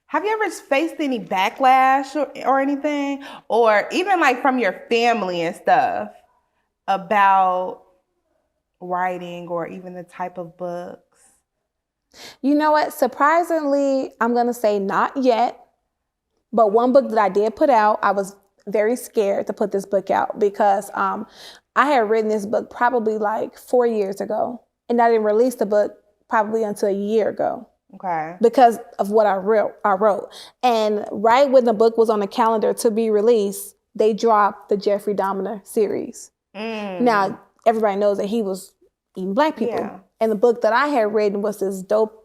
Have you ever faced any backlash or anything? Or even like from your family and stuff about writing or even the type of books? You know what? Surprisingly, I'm going to say not yet. But one book that I did put out, I was very scared to put this book out because I had written this book probably like 4 years ago. And I didn't release the book probably until a year ago. Okay. Because of what I wrote. And right when the book was on the calendar to be released, they dropped the Jeffrey Dahmer series. Now, everybody knows that he was eating Black people. Yeah. And the book that I had written was this dope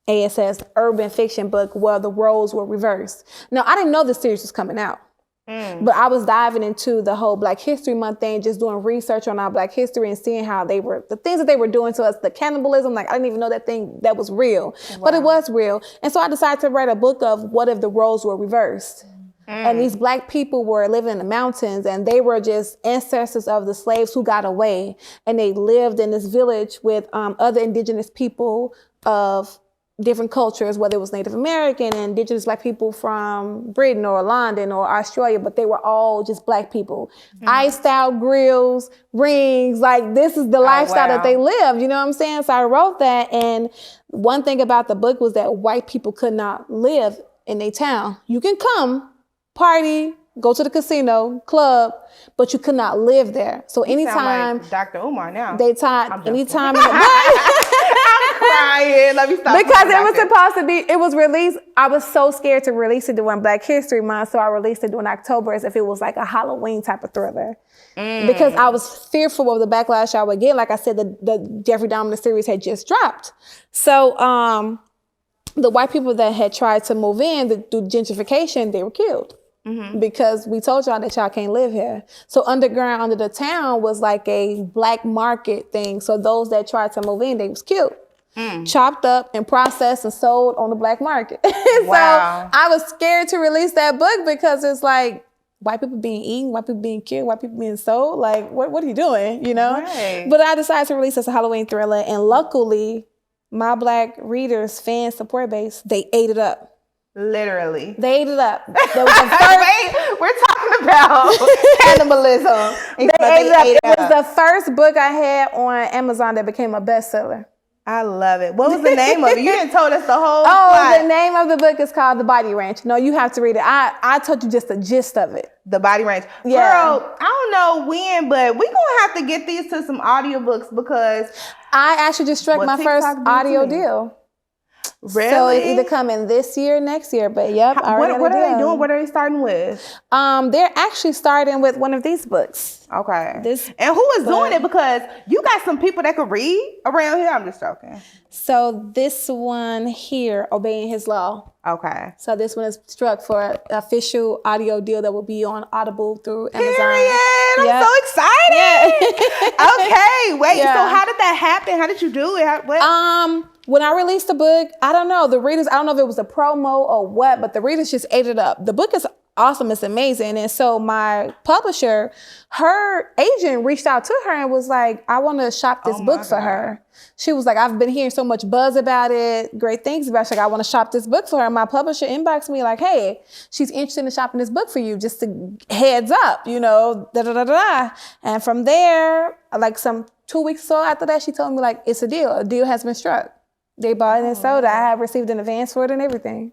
ASS urban fiction book where the roles were reversed. Now, I didn't know the series was coming out. But I was diving into the whole Black History Month thing, just doing research on our Black history and seeing how the things that they were doing to us, the cannibalism, like I didn't even know that was real, but it was real. And so I decided to write a book of what if the roles were reversed. And these Black people were living in the mountains and they were just ancestors of the slaves who got away. And they lived in this village with other indigenous people of different cultures, whether it was Native American and indigenous Black people from Britain or London or Australia, but they were all just Black people. Ice-style grills, rings, like this is the lifestyle that they lived, you know what I'm saying? So I wrote that, and one thing about the book was that white people could not live in their town. You can come, party, go to the casino, club, but you could not live there. So anytime like Dr. Umar now. They taught anytime crying. Let me stop. Because it was supposed to be, it was released. I was so scared to release it during Black History Month, so I released it during October as if it was like a Halloween type of thriller. Because I was fearful of the backlash I would get. Like I said, the Jeffrey Dahmer series had just dropped. So the white people that had tried to move in through gentrification, they were killed. Because we told y'all that y'all can't live here. So underground under the town was like a black market thing. So those that tried to move in, they was killed. Chopped up and processed and sold on the black market. So I was scared to release that book because it's like, white people being eaten, white people being killed, white people being sold. Like, what are you doing, you know? Right. But I decided to release as a Halloween thriller, and luckily, my Black readers, fan support base, they ate it up. Literally. They ate it up. That was the first, Wait, we're talking about cannibalism. they ate it up. It was the first book I had on Amazon that became a bestseller. I love it. What was the name of it? You didn't told us the whole plot. The name of the book is called The Body Ranch. No, you have to read it. I told you just the gist of it. The Body Ranch. Yeah. Girl, I don't know when, but we're going to have to get these to some audiobooks because I actually just struck my first audio deal. Really? So it's either coming this year, next year, but yep. What are they doing? What are they starting with? They're actually starting with one of these books. Okay. And who is doing it? Because you got some people that could read around here. I'm just joking. So this one here, Obeying His Law. Okay. So this one is struck for an official audio deal that will be on Audible through Amazon. Period. I'm so excited. Yeah. Okay. Wait. Yeah. So how did that happen? How did you do it? When I released the book, I don't know. The readers, I don't know if it was a promo or what, but the readers just ate it up. The book is awesome. It's amazing. And so my publisher, her agent reached out to her and was like, I want to shop this book for her. She was like, I've been hearing so much buzz about it, great things about it. She's like, I want to shop this book for her. And my publisher inboxed me like, hey, she's interested in shopping this book for you, just to heads up, you know, da-da-da-da. And from there, like some 2 weeks or so after that, she told me like, it's a deal. A deal has been struck. They bought it and sold it. I have received an advance for it and everything.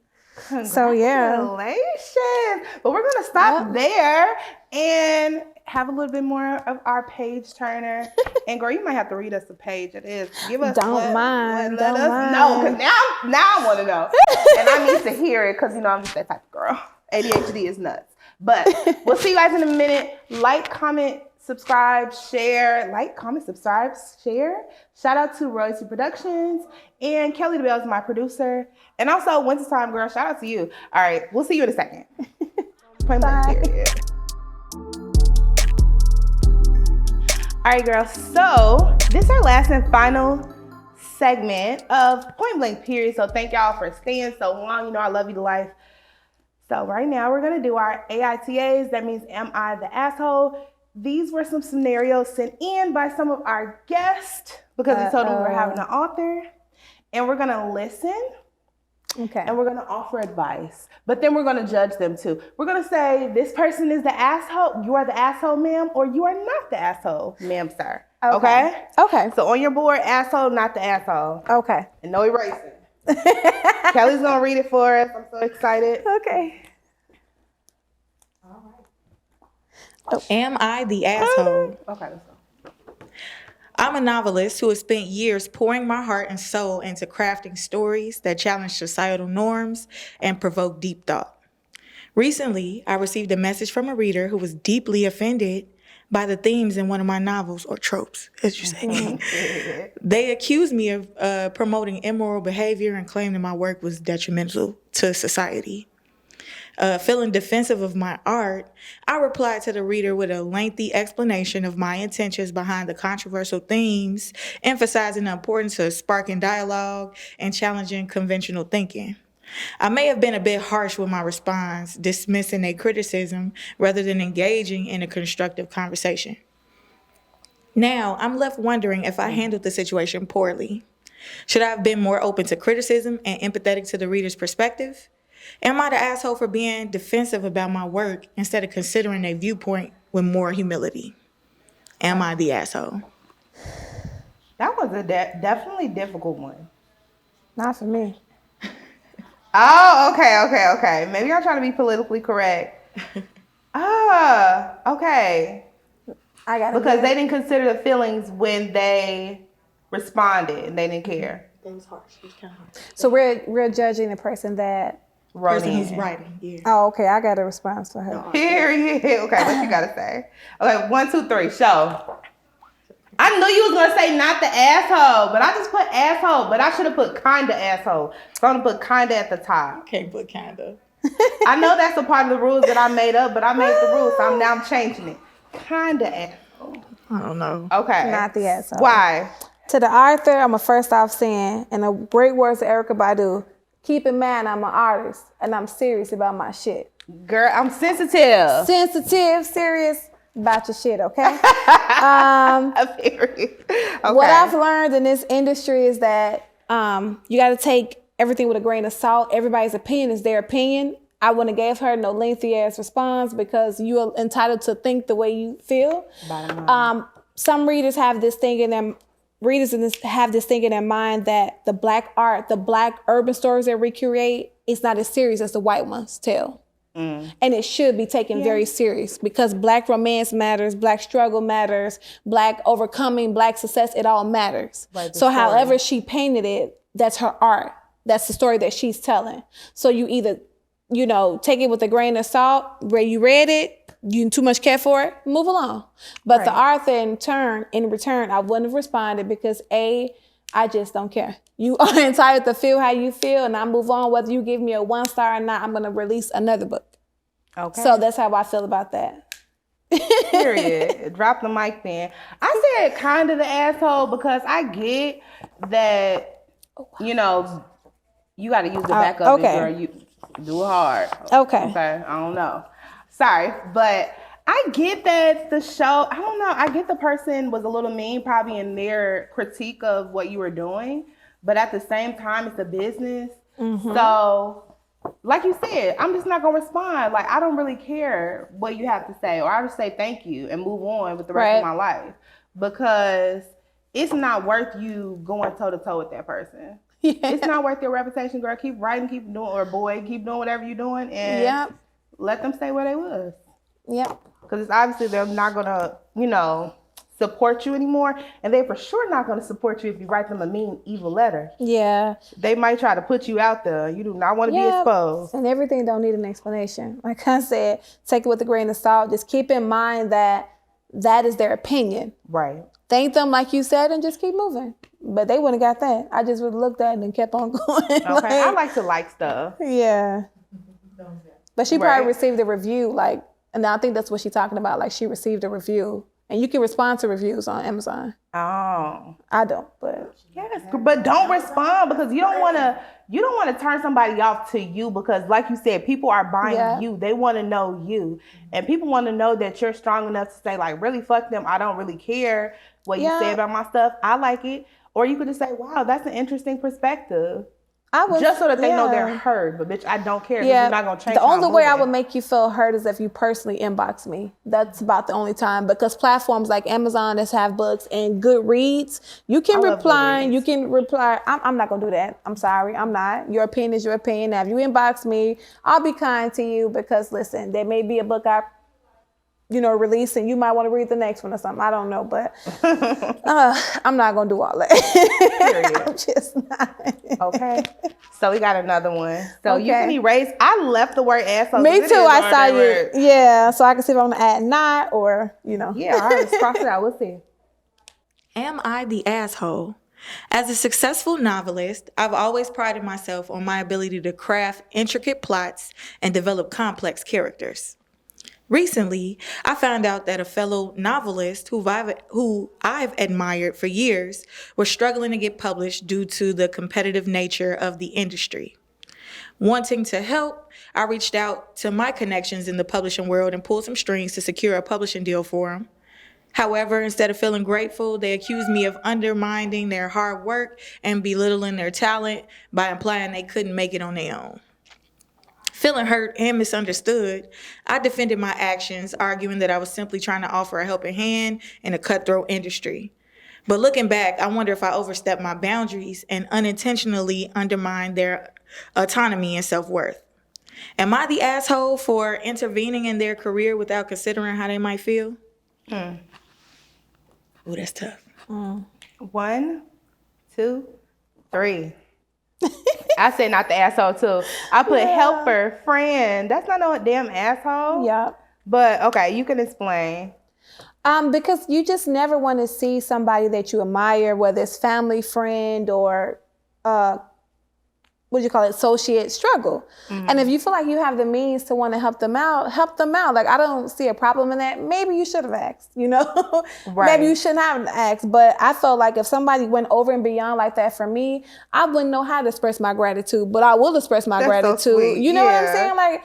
So yeah. Congratulations. But we're going to stop there and have a little bit more of our page turner. And girl, you might have to read us the page it is. Give us Don't mind. Let us know. Because now I want to know. And I need to hear it because, you know, I'm just that type of girl. ADHD is nuts. But we'll see you guys in a minute. Like, comment, subscribe, share. Like, comment, subscribe, share. Shout out to Royalty Productions. And Kelly DeBelle is my producer. And also, Wynta Time, girl, shout out to you. All right, we'll see you in a second. Point blank period. All right, girls. So this is our last and final segment of Point Blank Period. So thank y'all for staying so long. You know I love you to life. So right now we're going to do our AITAs. That means Am I the Asshole? These were some scenarios sent in by some of our guests because we told them we were having an author. And we're going to listen. Okay. And we're going to offer advice. But then we're going to judge them too. We're going to say, this person is the asshole. You are the asshole, ma'am, or you are not the asshole, ma'am, sir. Okay? Okay. So on your board, asshole, not the asshole. Okay. And no erasing. Kelly's going to read it for us. I'm so excited. Okay. All right. Am I the asshole? Okay, let's go. I'm a novelist who has spent years pouring my heart and soul into crafting stories that challenge societal norms and provoke deep thought. Recently, I received a message from a reader who was deeply offended by the themes in one of my novels, or tropes, as you say. They accused me of promoting immoral behavior and claimed that my work was detrimental to society. Feeling defensive of my art, I replied to the reader with a lengthy explanation of my intentions behind the controversial themes, emphasizing the importance of sparking dialogue and challenging conventional thinking. I may have been a bit harsh with my response, dismissing a criticism rather than engaging in a constructive conversation. Now, I'm left wondering if I handled the situation poorly. Should I have been more open to criticism and empathetic to the reader's perspective? Am I the asshole for being defensive about my work instead of considering a viewpoint with more humility? Am I the asshole? That was a definitely difficult one. Not for me. Oh, okay. Maybe I'm trying to be politically correct. Okay. I got it. Because they didn't consider the feelings when they responded and they didn't care. That was harsh. It was kind of harsh. So we're judging the person that person who's writing. Yeah. Oh, okay. I got a response for her. Period. Okay, what you gotta say? Okay, 1, 2, 3, show. I knew you was gonna say not the asshole, but I just put asshole, but I should have put kinda asshole. So I'm gonna put kinda at the top. Can't put kinda. I know that's a part of the rules that I made up, but I made the rules, so I'm changing it. Kinda asshole. I don't know. Okay. Not the asshole. Why? To the author, I'm gonna first off saying, in the great words of Erykah Badu, keep in mind I'm an artist and I'm serious about my shit. Girl, I'm sensitive. Sensitive, serious about your shit, okay? Okay. What I've learned in this industry is that you got to take everything with a grain of salt. Everybody's opinion is their opinion. I wouldn't have gave her no lengthy ass response because you are entitled to think the way you feel. Some readers have this thing in them. Have this thing in their mind that the black art, the black urban stories that we create, is not as serious as the white ones tell. And it should be taken very serious because black romance matters, black struggle matters, black overcoming, black success, it all matters. So however she painted it, that's her art. That's the story that she's telling. So you either, take it with a grain of salt, where you read it, you too much care for it, move along. But the author in return, I wouldn't have responded because I just don't care. You are entitled to feel how you feel, and I move on. Whether you give me a 1 star or not, I'm going to release another book. Okay. So that's how I feel about that. Period. Drop the mic then. I said kind of the asshole because I get that, you got to use the back of it, girl. You do it hard. Okay. I don't know. Sorry, but I get that the show, I don't know, I get the person was a little mean probably in their critique of what you were doing, but at the same time, it's a business. So, like you said, I'm just not going to respond. Like, I don't really care what you have to say, or I'll just say thank you and move on with the rest of my life because it's not worth you going toe-to-toe with that person. It's not worth your reputation, girl. Keep writing, keep doing, or boy, keep doing whatever you're doing, and let them stay where they was. Because it's obviously they're not going to, support you anymore. And they for sure not going to support you if you write them a mean, evil letter. They might try to put you out there. You do not want to be exposed. And everything don't need an explanation. Like I said, take it with a grain of salt. Just keep in mind that is their opinion. Right. Thank them like you said and just keep moving. But they wouldn't have got that. I just would have looked at it and kept on going. Okay. I like to like stuff. Yeah. But she probably received a review, and I think that's what she's talking about. Like, she received a review. And you can respond to reviews on Amazon. Oh. I don't, but. Yes, but don't respond because you don't want to turn somebody off to you because, like you said, people are buying you. They want to know you. And people want to know that you're strong enough to say, like, really, fuck them. I don't really care what you say about my stuff. I like it. Or you could just say, wow, that's an interesting perspective. Just so that they know they're heard. But, bitch, I don't care because you're not going to change. The only way I would make you feel heard is if you personally inbox me. That's about the only time. Because platforms like Amazon that have books and Goodreads, you can reply. You can reply. I'm not going to do that. I'm sorry. I'm not. Your opinion is your opinion. Now, if you inbox me, I'll be kind to you because, listen, there may be a book I release and you might want to read the next one or something. I don't know, but I'm not going to do all that. I'm just not. Okay. So we got another one. So you can erase. I left the word asshole. Me too. I saw you. Yeah. So I can see if I'm going to add not or, Yeah, all right. Let's cross it out. We'll see. Am I the asshole? As a successful novelist, I've always prided myself on my ability to craft intricate plots and develop complex characters. Recently, I found out that a fellow novelist who I've admired for years was struggling to get published due to the competitive nature of the industry. Wanting to help, I reached out to my connections in the publishing world and pulled some strings to secure a publishing deal for him. However, instead of feeling grateful, they accused me of undermining their hard work and belittling their talent by implying they couldn't make it on their own. Feeling hurt and misunderstood, I defended my actions, arguing that I was simply trying to offer a helping hand in a cutthroat industry. But looking back, I wonder if I overstepped my boundaries and unintentionally undermined their autonomy and self-worth. Am I the asshole for intervening in their career without considering how they might feel? Ooh, that's tough. 1, 2, 3. I say not the asshole too. I put helper, friend. That's not no damn asshole. Yeah. But okay, you can explain. Because you just never want to see somebody that you admire, whether it's family, friend, or associate struggle. And if you feel like you have the means to want to help them out. Like, I don't see a problem in that. Maybe you should have asked, Maybe you shouldn't have asked. But I felt like if somebody went over and beyond like that for me, I wouldn't know how to express my gratitude, but I will express my gratitude. So sweet. You know what I'm saying? Like,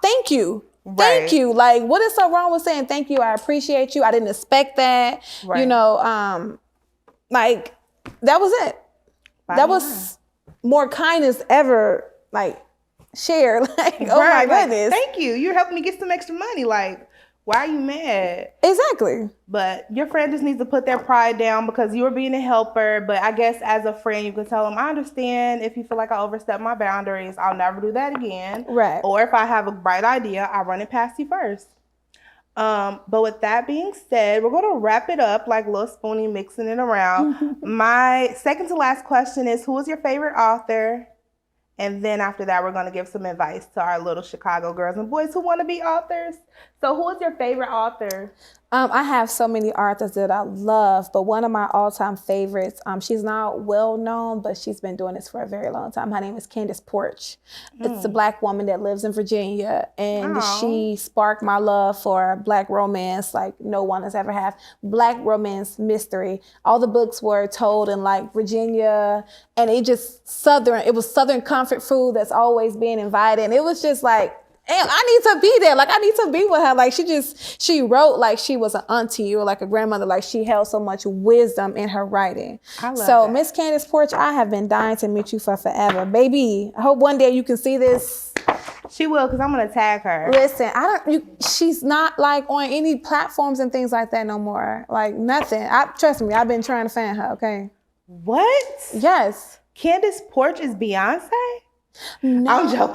thank you. Right. Thank you. Like, what is so wrong with saying thank you? I appreciate you. I didn't expect that. Right. Like, that was it. That was more kindness ever, like, shared. Like, oh my goodness. Thank you. You're helping me get some extra money. Like, why are you mad? Exactly. But your friend just needs to put their pride down because you were being a helper. But I guess as a friend, you can tell them, I understand if you feel like I overstepped my boundaries. I'll never do that again. Right. Or if I have a bright idea, I'll run it past you first. But with that being said, we're going to wrap it up like Lil Spoonie mixing it around. My second to last question is, who is your favorite author? And then after that, we're going to give some advice to our little Chicago girls and boys who want to be authors. So who is your favorite author? I have so many authors that I love, but one of my all-time favorites, she's not well-known, but she's been doing this for a very long time. Her name is Candace Porch. It's a Black woman that lives in Virginia, and she sparked my love for Black romance like no one has ever had. Black romance mystery. All the books were told in like Virginia, and it was Southern comfort food that's always being invited. And it was just like, damn, I need to be there. Like, I need to be with her. Like, she wrote like she was an auntie or like a grandmother. Like, she held so much wisdom in her writing. I love so that. Miss Candace Porch, I have been dying to meet you for forever. Baby, I hope one day you can see this. She will, because I'm going to tag her. Listen, she's not like on any platforms and things like that no more. Like, nothing. Trust me, I've been trying to find her, okay? What? Yes. Candace Porch is Beyonce? No. I'm joking.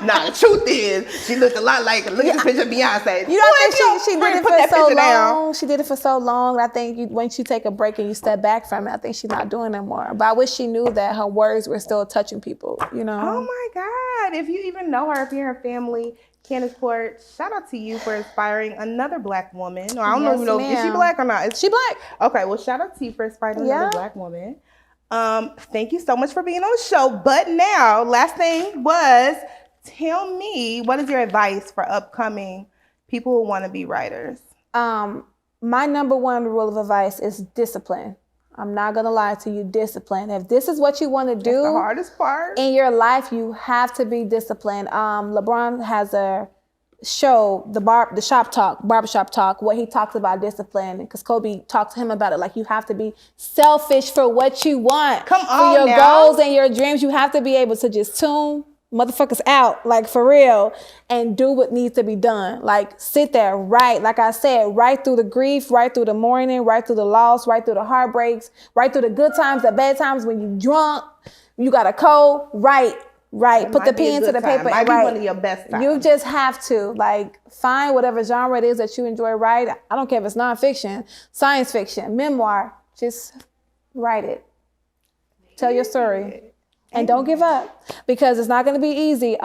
The truth is, she looked a lot like, look at this picture of Beyonce. You don't think she did it for so long? She did it for so long. I think once you take a break and you step back from it, I think she's not doing it anymore. But I wish she knew that her words were still touching people, Oh my God. If you even know her, if you're her family, Candace Porch, shout out to you for inspiring another Black woman. Or I don't know, is she Black or not? She Black. Okay, well, shout out to you for inspiring another Black woman. Thank you so much for being on the show. But now, last thing was, tell me, what is your advice for upcoming people who want to be writers? My number one rule of advice is discipline. I'm not going to lie to you, discipline. If this is what you want to do, that's the hardest part in your life, you have to be disciplined. LeBron has a show, the barbershop talk, where he talks about discipline, because Kobe talked to him about it. Like, you have to be selfish for what you want. Come on, for your now. goals and your dreams. You have to be able to just tune motherfuckers out, like, for real, and do what needs to be done. Like, sit there, write, like I said, right through the grief, right through the mourning, right through the loss, right through the heartbreaks, right through the good times, the bad times, when you drunk, you got a cold, write. Put the pen to the paper and write. One of your best times. You just have to, like, find whatever genre it is that you enjoy writing. I don't care if it's nonfiction, science fiction, memoir, just write it. Tell your story. And don't give up, because it's not going to be easy.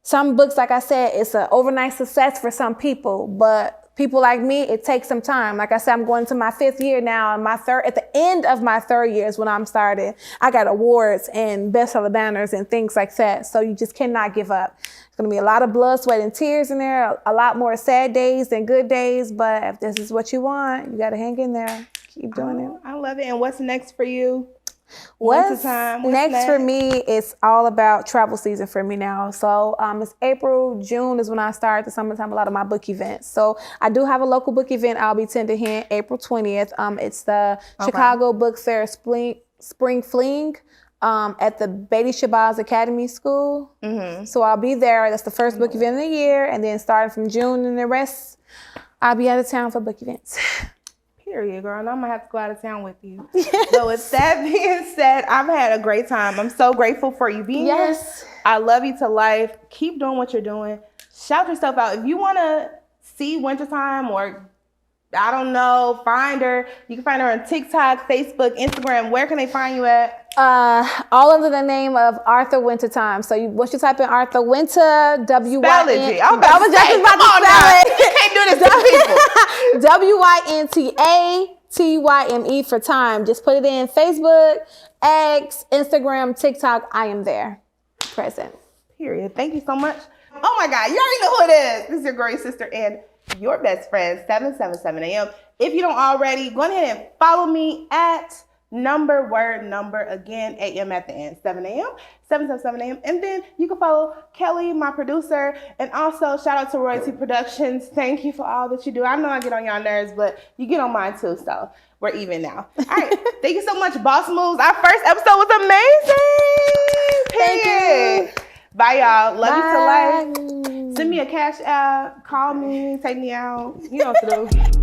Some books, like I said, it's an overnight success for some people, but people like me, it takes some time. Like I said, I'm going to my 5th year now, and at the end of my 3rd year is when I'm started. I got awards and bestseller banners and things like that. So you just cannot give up. It's going to be a lot of blood, sweat, and tears in there, a lot more sad days than good days. But if this is what you want, you got to hang in there. Keep doing it. I love it. And what's next for you? What's next for me? It's all about travel season for me now. So it's April, June is when I start the summertime, a lot of my book events. So I do have a local book event I'll be attending here April 20th. It's the Chicago Book Fair Spring Fling at the Beatty Shabazz Academy School. Mm-hmm. So I'll be there. That's the first book event of the year. And then starting from June and the rest, I'll be out of town for book events. Period, girl. And I'm gonna have to go out of town with you. Yes. So with that being said, I've had a great time. I'm so grateful for you being here. I love you to life. Keep doing what you're doing. Shout yourself out. If you want to see Wynta Time, or I don't know, find her, you can find her on TikTok, Facebook, Instagram. Where can they find you at? All under the name of Arthur Wynta Time. So once you type in Arthur Wynta, W-Y-N... I was just about to spell it. You can't do this to people. W-Y-N-T-A Tyme for time. Just put it in Facebook, X, Instagram, TikTok. I am there. Present. Period. Thank you so much. Oh my God, you already know who it is. This is your great sister and your best friend, 777 AM. If you don't already, go ahead and follow me at word number again, AM at the end, 7 AM, 777 AM. And then you can follow Kelly, my producer, and also shout out to Royalty Productions. Thank you for all that you do. I know I get on y'all nerves, but you get on mine too, so we're even now. All right, thank you so much, Boss Moves. Our first episode was amazing. Thank you. Bye, y'all. Love you to Bye. life. Send me a cash app, call me, take me out. You know what to do.